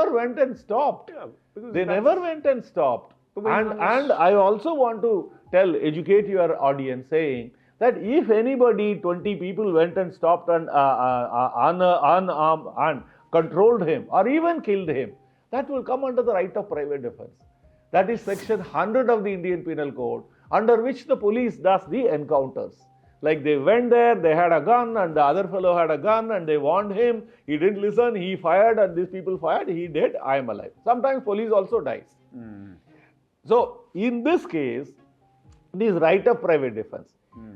never went and stopped. They never went and stopped. And I also want to educate your audience saying that if anybody, 20 people went and stopped and unarmed and controlled him or even killed him, that will come under the right of private defense. That is section 100 of the Indian Penal Code, under which the police does the encounters. Like they went there, they had a gun and the other fellow had a gun and they warned him, he didn't listen, he fired and these people fired, he dead, I am alive. Sometimes police also dies. So in this case, it is right of private defense.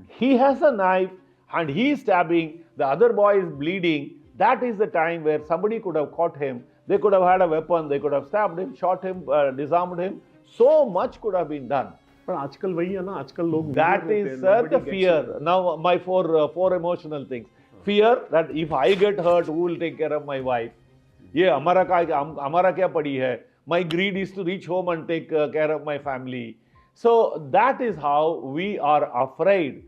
He has a knife and he is stabbing, the other boy is bleeding. That is the time where somebody could have caught him, they could have had a weapon, they could have stabbed him, shot him, disarmed him. So much could have been done. पर आजकल वही है ना, आजकल लोग that is the fear. Now my four emotional things. Fear that if I get hurt, who will take care of my wife? ये हमारा क्या पड़ी है? My greed is to reach home and take care of my family. So that is how we are afraid.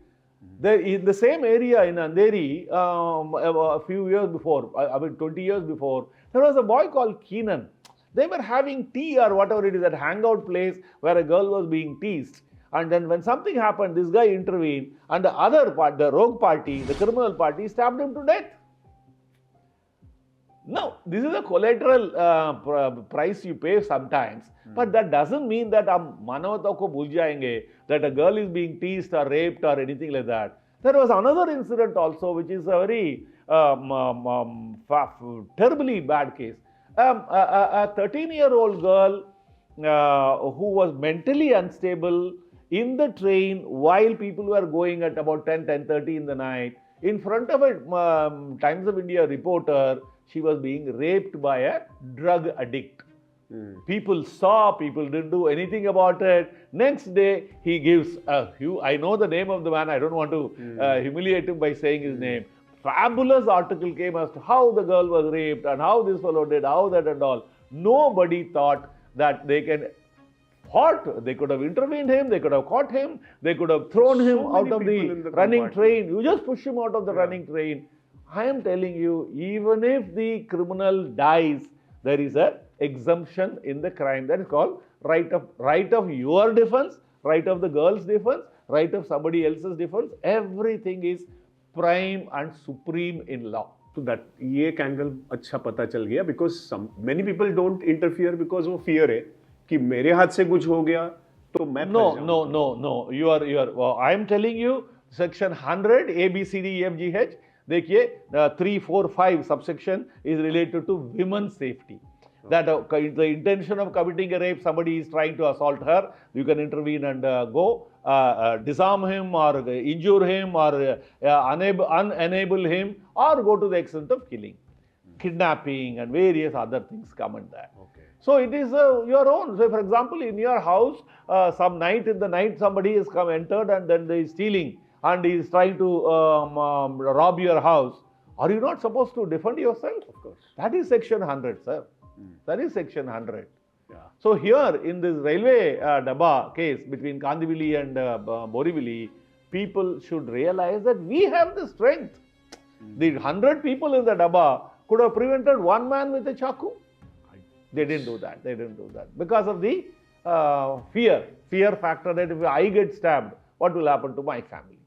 In the same area in Andheri, a few years before, 20 years before, there was a boy called Keenan. They were having tea or whatever it is, that hangout place where a girl was being teased. And then when something happened, this guy intervened and the other part, the rogue party, the criminal party, stabbed him to death. No, this is a collateral price you pay sometimes. But that doesn't mean that manavata ko bhul jayenge, that a girl is being teased or raped or anything like that. There was another incident also, which is a very terribly bad case. A 13-year-old girl who was mentally unstable in the train while people were going at about 10:30 in the night, in front of a Times of India reporter, she was being raped by a drug addict. People saw, people didn't do anything about it. Next day, he gives I know the name of the man, I don't want to humiliate him by saying his name. Fabulous article came as to how the girl was raped and how this fellow did, how that and all. Nobody thought that they can they could have intervened him, they could have caught him, they could have thrown him out of the running train. You just push him out of the running train. I am telling you, even if the criminal dies, there is a exemption in the crime. That is called right of your defense, right of the girl's defense, right of somebody else's defense. Everything is prime and supreme in law. So that ये एक angle अच्छा पता चल गया, because many people don't interfere because वो fear है कि मेरे हाथ से कुछ हो गया तो मैं No. You are. I am telling you, section 100 A B C D E F G H. देखिए 3, 4, 5 subsection is related to women's safety. That the intention of committing a rape, somebody is trying to assault her, you can intervene and go disarm him or injure him or unenable him or go to the extent of killing. Kidnapping and various other things come in there. So it is your own. So for example, in your house, in the night somebody has entered and then they is stealing and he is trying to rob your house. Are you not supposed to defend yourself? Of course. That is section 100, sir. That is section 100. Yeah. So here in this railway Dabba case between Kandivali and Borivali, people should realize that we have the strength. The 100 people in the Dabba could have prevented one man with a chaku. They didn't do that. Because of the fear factor that if I get stabbed, what will happen to my family?